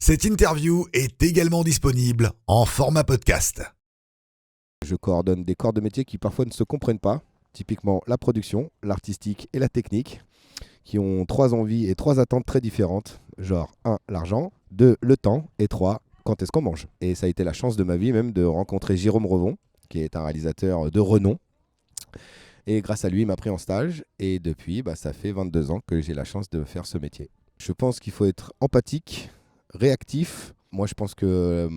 Cette interview est également disponible en format podcast. Je coordonne des corps de métier qui parfois ne se comprennent pas, typiquement la production, l'artistique et la technique, qui ont 3 envies et 3 attentes très différentes, genre 1, l'argent, 2, le temps, et 3, quand est-ce qu'on mange. Et ça a été la chance de ma vie même de rencontrer Jérôme Revon, qui est un réalisateur de renom. Et grâce à lui, il m'a pris en stage, et depuis, ça fait 22 ans que j'ai la chance de faire ce métier. Je pense qu'il faut être empathique, réactif. Moi, je pense que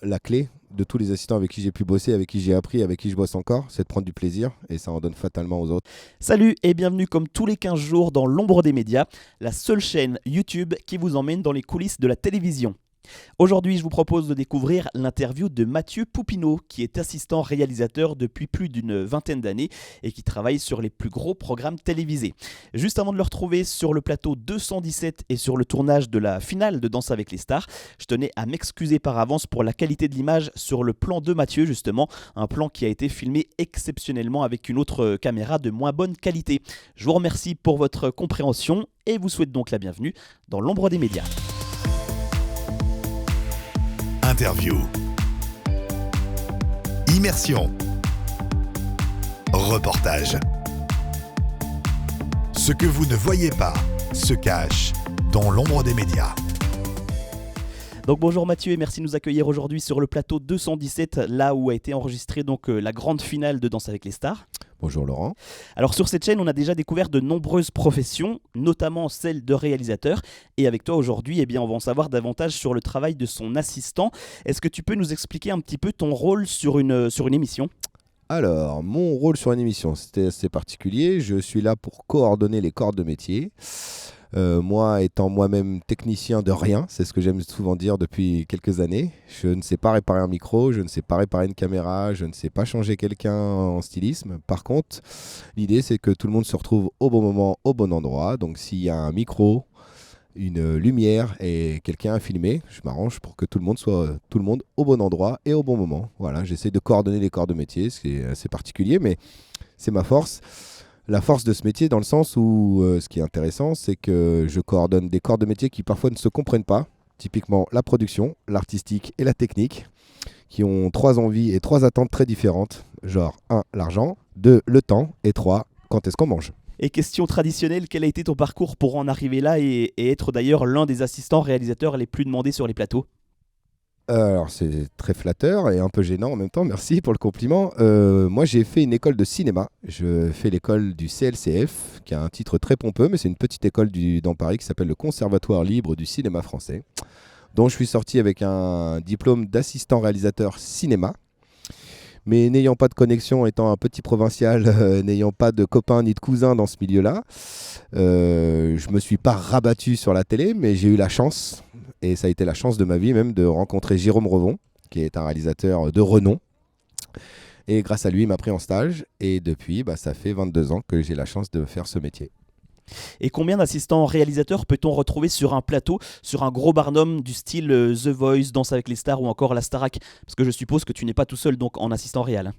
la clé de tous les assistants avec qui j'ai pu bosser, avec qui j'ai appris, avec qui je bosse encore, c'est de prendre du plaisir et ça en donne fatalement aux autres. Salut et bienvenue comme tous les 15 jours dans l'ombre des médias, la seule chaîne YouTube qui vous emmène dans les coulisses de la télévision. Aujourd'hui, je vous propose de découvrir l'interview de Mathieu Poupineau, qui est assistant réalisateur depuis plus d'une vingtaine d'années et qui travaille sur les plus gros programmes télévisés. Juste avant de le retrouver sur le plateau 217 et sur le tournage de la finale de Danse avec les stars, je tenais à m'excuser par avance pour la qualité de l'image sur le plan de Mathieu, justement, un plan qui a été filmé exceptionnellement avec une autre caméra de moins bonne qualité. Je vous remercie pour votre compréhension et vous souhaite donc la bienvenue dans l'ombre des médias. Interview. Immersion. Reportage. Ce que vous ne voyez pas se cache dans l'ombre des médias. Donc bonjour Mathieu et merci de nous accueillir aujourd'hui sur le plateau 217, là où a été enregistrée la grande finale de Danse avec les stars. Bonjour Laurent. Alors sur cette chaîne, on a déjà découvert de nombreuses professions, notamment celle de réalisateur. Et avec toi aujourd'hui, on va en savoir davantage sur le travail de son assistant. Est-ce que tu peux nous expliquer un petit peu ton rôle sur une émission ? Alors, mon rôle sur une émission, c'était assez particulier. Je suis là pour coordonner les corps de métier. Moi, étant moi-même technicien de rien, c'est ce que j'aime souvent dire depuis quelques années. Je ne sais pas réparer un micro, je ne sais pas réparer une caméra, je ne sais pas changer quelqu'un en stylisme. Par contre, l'idée, c'est que tout le monde se retrouve au bon moment, au bon endroit. Donc, s'il y a un micro, une lumière et quelqu'un à filmer, je m'arrange pour que tout le monde soit au bon endroit et au bon moment. Voilà, j'essaie de coordonner les corps de métier, c'est assez particulier, mais c'est ma force. La force de ce métier, dans le sens où ce qui est intéressant, c'est que je coordonne des corps de métier qui parfois ne se comprennent pas, typiquement la production, l'artistique et la technique, qui ont 3 envies et 3 attentes très différentes, genre 1, l'argent, 2, le temps, et 3, quand est-ce qu'on mange. Et question traditionnelle, quel a été ton parcours pour en arriver là et être d'ailleurs l'un des assistants réalisateurs les plus demandés sur les plateaux ? Alors c'est très flatteur et un peu gênant en même temps, merci pour le compliment. Moi j'ai fait une école de cinéma, je fais l'école du CLCF, qui a un titre très pompeux, mais c'est une petite école dans Paris qui s'appelle le Conservatoire libre du cinéma français, dont je suis sorti avec un diplôme d'assistant réalisateur cinéma. Mais n'ayant pas de connexion, étant un petit provincial, n'ayant pas de copains ni de cousins dans ce milieu-là, je ne me suis pas rabattu sur la télé, mais j'ai eu la chance, et ça a été la chance de ma vie même, de rencontrer Jérôme Revon, qui est un réalisateur de renom. Et grâce à lui, il m'a pris en stage, et depuis, ça fait 22 ans que j'ai la chance de faire ce métier. Et combien d'assistants réalisateurs peut-on retrouver sur un plateau, sur un gros barnum du style The Voice, Danse avec les stars ou encore la Starac ? Parce que je suppose que tu n'es pas tout seul donc en assistant réel.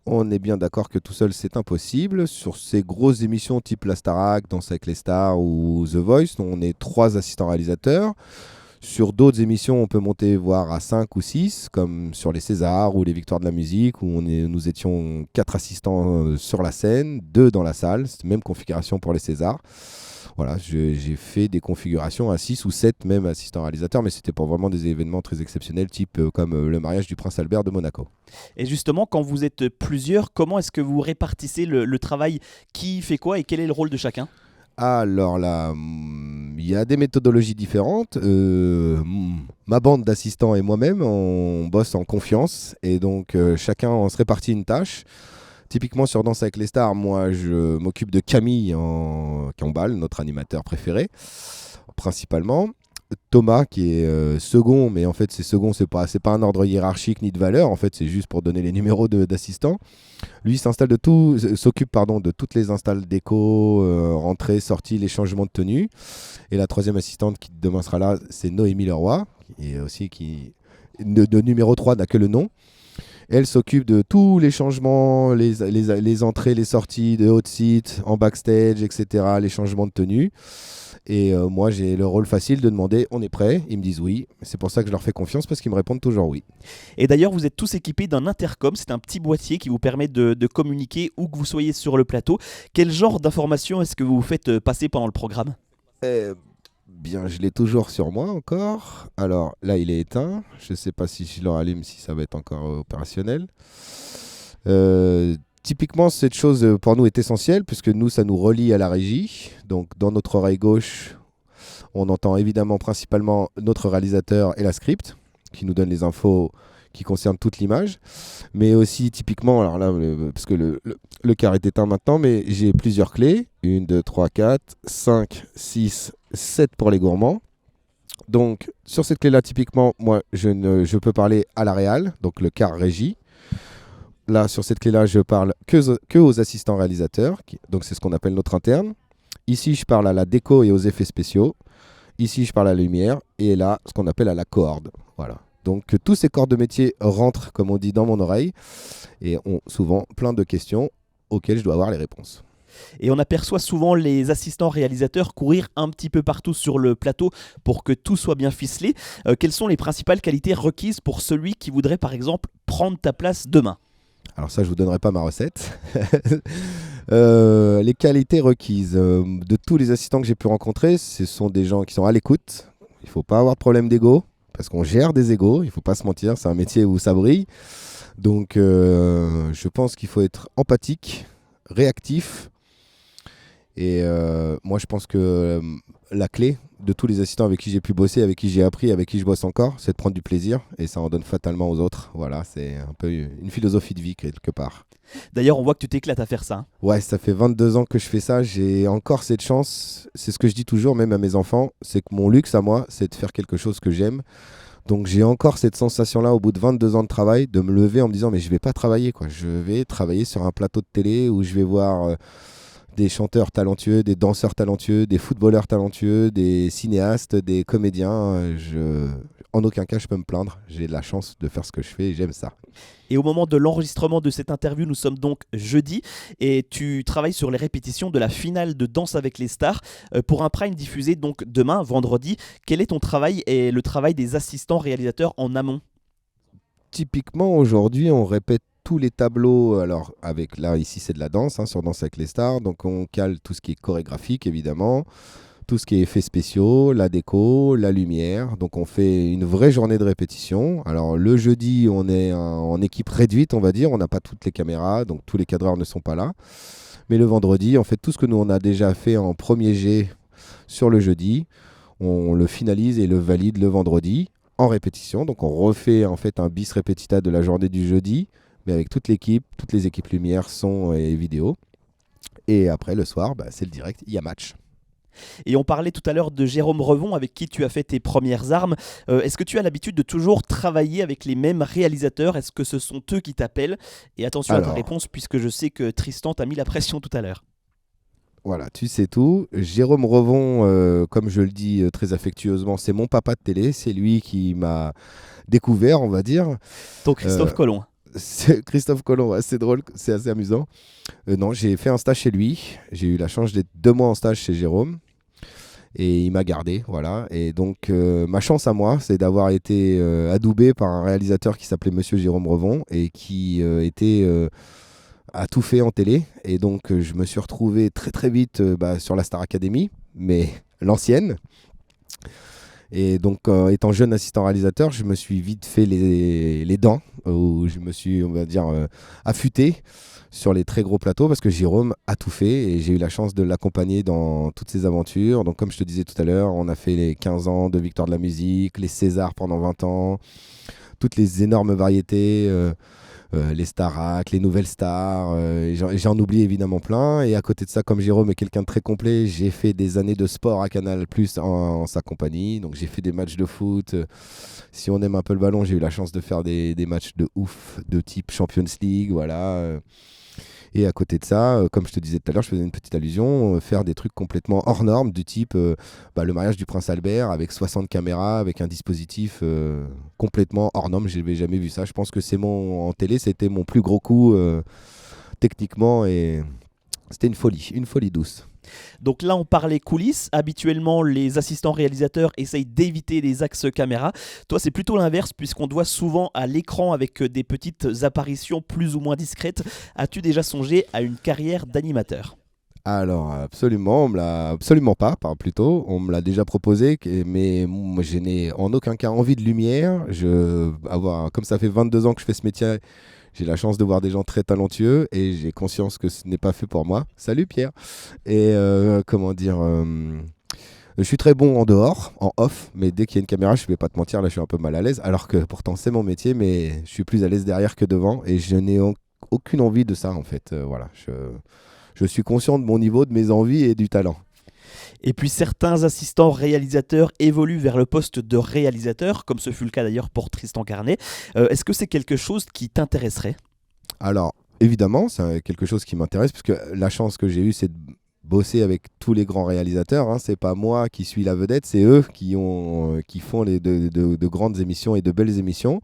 On est bien d'accord que tout seul c'est impossible. Sur ces grosses émissions type la Starac, Danse avec les stars ou The Voice, on est 3 assistants réalisateurs. Sur d'autres émissions, on peut monter voire à 5 ou 6, comme sur les Césars ou les Victoires de la musique, où nous étions 4 assistants sur la scène, 2 dans la salle, c'est la même configuration pour les Césars. Voilà, j'ai fait des configurations à 6 ou 7 même assistants réalisateurs, mais c'était pour vraiment des événements très exceptionnels, type comme le mariage du prince Albert de Monaco. Et justement, quand vous êtes plusieurs, comment est-ce que vous répartissez le travail ? Qui fait quoi et quel est le rôle de chacun ? Alors là, il y a des méthodologies différentes. Ma bande d'assistants et moi-même, on bosse en confiance et donc chacun on se répartit une tâche. Typiquement sur Danse avec les stars, moi je m'occupe de Camille Cambal, notre animateur préféré, principalement. Thomas qui est second, mais en fait c'est second, c'est pas un ordre hiérarchique ni de valeur, en fait c'est juste pour donner les numéros d'assistants. Lui s'occupe de toutes les installs déco, rentrée, sortie, les changements de tenue. Et la 3e assistante qui demain sera là, c'est Noémie Leroy, qui de numéro 3 n'a que le nom. Elle s'occupe de tous les changements, les entrées, les sorties de hot seat, en backstage, etc., les changements de tenue. Et moi, j'ai le rôle facile de demander on est prêt. Ils me disent oui. C'est pour ça que je leur fais confiance parce qu'ils me répondent toujours oui. Et d'ailleurs, vous êtes tous équipés d'un intercom. C'est un petit boîtier qui vous permet de communiquer où que vous soyez sur le plateau. Quel genre d'informations est-ce que vous faites passer pendant le programme ? Bien, je l'ai toujours sur moi encore. Alors là, il est éteint. Je ne sais pas si je le rallume, si ça va être encore opérationnel. Typiquement, cette chose pour nous est essentielle puisque nous, ça nous relie à la régie. Donc, dans notre oreille gauche, on entend évidemment principalement notre réalisateur et la script qui nous donne les infos qui concernent toute l'image. Mais aussi, typiquement, alors là, parce que le car est éteint maintenant, mais j'ai plusieurs clés. 1, 2, 3, 4, 5, 6, 7 pour les gourmands. Donc, sur cette clé-là, typiquement, moi, je peux parler à la réal, donc le car régie. Là, sur cette clé-là, je parle que aux assistants réalisateurs, donc c'est ce qu'on appelle notre interne. Ici, je parle à la déco et aux effets spéciaux. Ici, je parle à la lumière. Et là, ce qu'on appelle à la corde. Voilà. Donc, tous ces corps de métier rentrent, comme on dit, dans mon oreille et ont souvent plein de questions auxquelles je dois avoir les réponses. Et on aperçoit souvent les assistants réalisateurs courir un petit peu partout sur le plateau pour que tout soit bien ficelé. Quelles sont les principales qualités requises pour celui qui voudrait, par exemple, prendre ta place demain ? Alors ça, je ne vous donnerai pas ma recette. Les qualités requises de tous les assistants que j'ai pu rencontrer, ce sont des gens qui sont à l'écoute. Il ne faut pas avoir de problème d'ego, parce qu'on gère des égos, il ne faut pas se mentir, c'est un métier où ça brille. Donc je pense qu'il faut être empathique, réactif. Et moi, je pense que la clé de tous les assistants avec qui j'ai pu bosser, avec qui j'ai appris, avec qui je bosse encore, c'est de prendre du plaisir et ça en donne fatalement aux autres. Voilà, c'est un peu une philosophie de vie quelque part. D'ailleurs, on voit que tu t'éclates à faire ça. Ouais, ça fait 22 ans que je fais ça. J'ai encore cette chance. C'est ce que je dis toujours, même à mes enfants. C'est que mon luxe à moi, c'est de faire quelque chose que j'aime. Donc j'ai encore cette sensation-là au bout de 22 ans de travail, de me lever en me disant mais je vais pas travailler, quoi. Je vais travailler sur un plateau de télé où je vais voir des chanteurs talentueux, des danseurs talentueux, des footballeurs talentueux, des cinéastes, des comédiens. En aucun cas, je peux me plaindre. J'ai de la chance de faire ce que je fais et j'aime ça. Et au moment de l'enregistrement de cette interview, nous sommes donc jeudi et tu travailles sur les répétitions de la finale de Danse avec les stars pour un prime diffusé donc demain, vendredi. Quel est ton travail et le travail des assistants réalisateurs en amont ? Typiquement, aujourd'hui, on répète tous les tableaux, alors avec là ici c'est de la danse, sur Danse avec les stars, donc on cale tout ce qui est chorégraphique évidemment, tout ce qui est effets spéciaux, la déco, la lumière, donc on fait une vraie journée de répétition. Alors le jeudi on est en équipe réduite on va dire, on n'a pas toutes les caméras, donc tous les cadreurs ne sont pas là, mais le vendredi on fait tout ce que nous on a déjà fait en premier jet sur le jeudi, on le finalise et le valide le vendredi en répétition, donc on refait en fait un bis repetita de la journée du jeudi, mais avec toute l'équipe, toutes les équipes lumière, son et vidéo. Et après, le soir, c'est le direct, il y a match. Et on parlait tout à l'heure de Jérôme Revon, avec qui tu as fait tes premières armes. Est-ce que tu as l'habitude de toujours travailler avec les mêmes réalisateurs ? Est-ce que ce sont eux qui t'appellent ? Et attention à ta réponse, puisque je sais que Tristan t'a mis la pression tout à l'heure. Voilà, tu sais tout. Jérôme Revon, comme je le dis très affectueusement, c'est mon papa de télé. C'est lui qui m'a découvert, on va dire. Donc Christophe Colomb. C'est Christophe Colomb, ouais, c'est drôle, c'est assez amusant. Non, j'ai fait un stage chez lui. J'ai eu la chance d'être 2 mois en stage chez Jérôme. Et il m'a gardé, voilà. Et donc, ma chance à moi, c'est d'avoir été adoubé par un réalisateur qui s'appelait Monsieur Jérôme Revon et qui a tout fait en télé. Et donc, je me suis retrouvé très très vite sur la Star Academy, mais l'ancienne. Et donc, étant jeune assistant réalisateur, je me suis vite fait les dents, où je me suis, on va dire, affûté sur les très gros plateaux, parce que Jérôme a tout fait et j'ai eu la chance de l'accompagner dans toutes ses aventures. Donc, comme je te disais tout à l'heure, on a fait les 15 ans de Victoire de la musique, les Césars pendant 20 ans, toutes les énormes variétés, les Starac, les nouvelles stars, j'en oublie évidemment plein. Et à côté de ça, comme Jérôme est quelqu'un de très complet, j'ai fait des années de sport à Canal+ en sa compagnie. Donc j'ai fait des matchs de foot. Si on aime un peu le ballon, j'ai eu la chance de faire des matchs de ouf, de type Champions League, voilà. Et à côté de ça, comme je te disais tout à l'heure, je faisais une petite allusion, faire des trucs complètement hors normes, du type le mariage du prince Albert avec 60 caméras, avec un dispositif complètement hors normes. Je n'avais jamais vu ça. Je pense que en télé, c'était mon plus gros coup techniquement et c'était une folie douce. Donc là, on parlait coulisses. Habituellement, les assistants réalisateurs essayent d'éviter les axes caméra. Toi, c'est plutôt l'inverse, puisqu'on te voit souvent à l'écran avec des petites apparitions plus ou moins discrètes. As-tu déjà songé à une carrière d'animateur ? Alors, absolument, on me l'a absolument pas, plutôt. On me l'a déjà proposé, mais moi, je n'ai en aucun cas envie de lumière. Comme ça fait 22 ans que je fais ce métier, j'ai la chance de voir des gens très talentueux et j'ai conscience que ce n'est pas fait pour moi. Salut Pierre. Et je suis très bon en dehors, en off, mais dès qu'il y a une caméra, je ne vais pas te mentir, là je suis un peu mal à l'aise, alors que pourtant c'est mon métier, mais je suis plus à l'aise derrière que devant et je n'ai aucune envie de ça en fait. Voilà, je suis conscient de mon niveau, de mes envies et du talent. Et puis certains assistants réalisateurs évoluent vers le poste de réalisateur, comme ce fut le cas d'ailleurs pour Tristan Carnet. Est-ce que c'est quelque chose qui t'intéresserait ? Alors, évidemment, c'est quelque chose qui m'intéresse, puisque la chance que j'ai eue, c'est de bosser avec tous les grands réalisateurs. Hein. C'est pas moi qui suis la vedette, c'est eux qui font de grandes émissions et de belles émissions.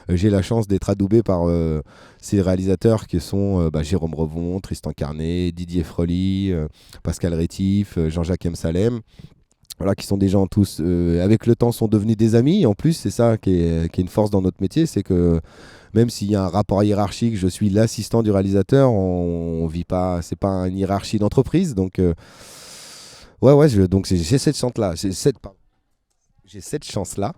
J'ai la chance d'être adoubé par ces réalisateurs qui sont Jérôme Revon, Tristan Carnet, Didier Frely, Pascal Rétif, Jean-Jacques M. Salem. Voilà, qui sont des gens tous, avec le temps, sont devenus des amis. En plus, c'est ça qui est une force dans notre métier, c'est que même s'il y a un rapport hiérarchique, je suis l'assistant du réalisateur, on vit pas, c'est pas une hiérarchie d'entreprise. Donc, donc j'ai cette chance-là. J'ai cette chance-là.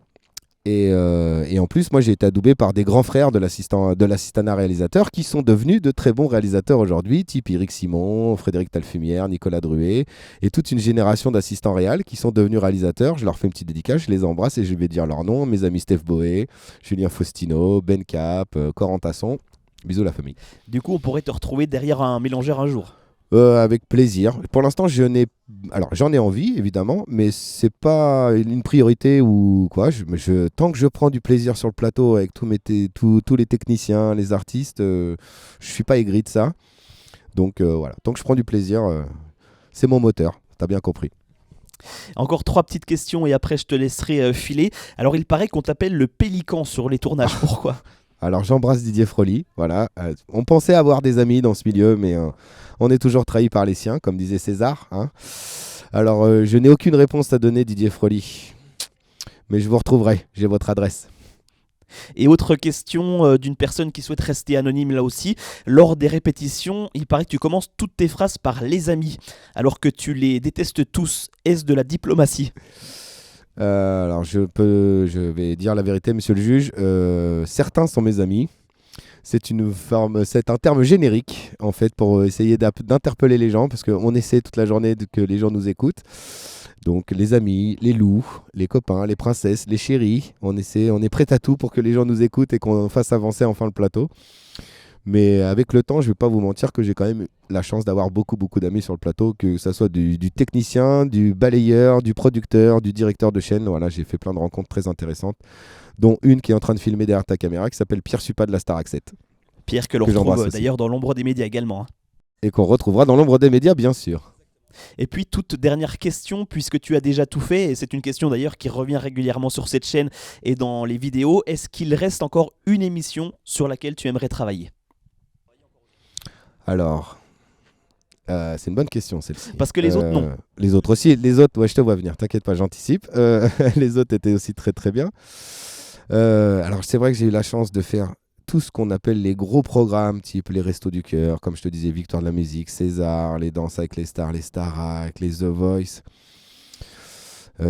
Et en plus, moi, j'ai été adoubé par des grands frères de l'assistanat réalisateur qui sont devenus de très bons réalisateurs aujourd'hui, type Éric Simon, Frédéric Talfumière, Nicolas Druet, et toute une génération d'assistants réals qui sont devenus réalisateurs. Je leur fais une petite dédicace, je les embrasse et je vais dire leur nom. Mes amis Steph Boé, Julien Faustino, Ben Cap, Corentin Tasson. Bisous la famille. Du coup, on pourrait te retrouver derrière un mélangeur un jour. Avec plaisir. Pour l'instant, j'en ai envie, évidemment, mais c'est pas une priorité ou quoi. Tant que je prends du plaisir sur le plateau avec tous les techniciens, les artistes, je suis pas aigri de ça. Donc voilà, tant que je prends du plaisir, c'est mon moteur. T'as bien compris. Encore 3 petites questions et après je te laisserai filer. Alors il paraît qu'on t'appelle le pélican sur les tournages. Pourquoi ? Alors j'embrasse Didier Frely, voilà. On pensait avoir des amis dans ce milieu, mais on est toujours trahi par les siens, comme disait César. Hein. Alors je n'ai aucune réponse à donner, Didier Frely, mais je vous retrouverai, j'ai votre adresse. Et autre question d'une personne qui souhaite rester anonyme là aussi. Lors des répétitions, il paraît que tu commences toutes tes phrases par les amis, alors que tu les détestes tous. Est-ce de la diplomatie ? Alors je vais dire la vérité, monsieur le juge. Certains sont mes amis. C'est un terme générique en fait pour essayer d'interpeller les gens, parce qu'on essaie toute la journée que les gens nous écoutent. Donc les amis, les loups, les copains, les princesses, les chéris, on est prêt à tout pour que les gens nous écoutent et qu'on fasse avancer enfin le plateau. Mais avec le temps, je ne vais pas vous mentir que j'ai quand même la chance d'avoir beaucoup d'amis sur le plateau, que ce soit du technicien, du balayeur, du producteur, du directeur de chaîne. Voilà, j'ai fait plein de rencontres très intéressantes, dont une qui est en train de filmer derrière ta caméra, qui s'appelle Pierre Suppa de la Starac 7. Pierre que l'on retrouve d'ailleurs dans l'ombre des médias également. Hein. Et qu'on retrouvera dans l'ombre des médias, bien sûr. Et puis toute dernière question, puisque tu as déjà tout fait, et c'est une question d'ailleurs qui revient régulièrement sur cette chaîne et dans les vidéos, est-ce qu'il reste encore une émission sur laquelle tu aimerais travailler ? Alors, c'est une bonne question celle-ci. Parce que les autres, non. Les autres aussi. Les autres, ouais, je te vois venir, t'inquiète pas, j'anticipe. Les autres étaient aussi très très bien. Alors, c'est vrai que j'ai eu la chance de faire tout ce qu'on appelle les gros programmes, type les Restos du Cœur, comme je te disais, Victoire de la musique, César, les Danses avec les stars, les Starac, les The Voice.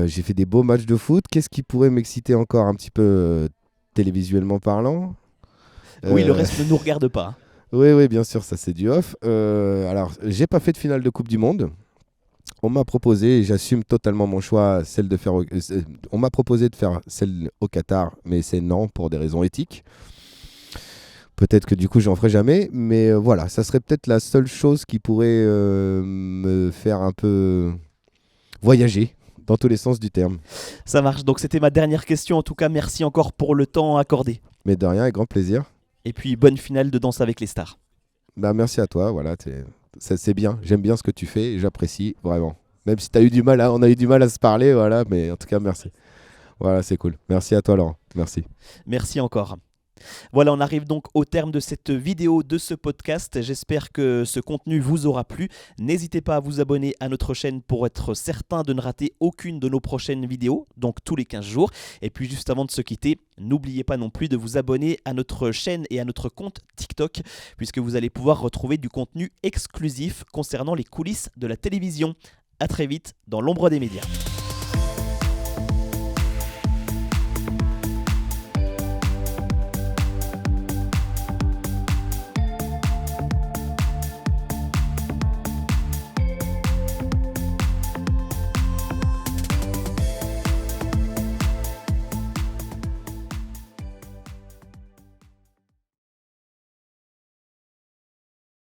J'ai fait des beaux matchs de foot. Qu'est-ce qui pourrait m'exciter encore un petit peu télévisuellement parlant ? Oui, le reste ne nous regarde pas. Oui, bien sûr, ça c'est du off. Alors, j'ai pas fait de finale de Coupe du Monde. On m'a proposé, et j'assume totalement mon choix, on m'a proposé de faire celle au Qatar, mais c'est non pour des raisons éthiques. Peut-être que du coup, j'en ferai jamais, mais voilà, ça serait peut-être la seule chose qui pourrait me faire un peu voyager dans tous les sens du terme. Ça marche, donc c'était ma dernière question. En tout cas, merci encore pour le temps accordé. Mais de rien, avec grand plaisir. Et puis, bonne finale de Danse avec les stars. Merci à toi, voilà, c'est bien, j'aime bien ce que tu fais et j'apprécie vraiment. Même si on a eu du mal à se parler, voilà, mais en tout cas, merci. Voilà, c'est cool. Merci à toi, Laurent. Merci. Merci encore. Voilà, on arrive donc au terme de cette vidéo, de ce podcast. J'espère que ce contenu vous aura plu. N'hésitez pas à vous abonner à notre chaîne pour être certain de ne rater aucune de nos prochaines vidéos, donc tous les 15 jours. Et puis juste avant de se quitter, n'oubliez pas non plus de vous abonner à notre chaîne et à notre compte TikTok, puisque vous allez pouvoir retrouver du contenu exclusif concernant les coulisses de la télévision. À très vite dans l'ombre des médias.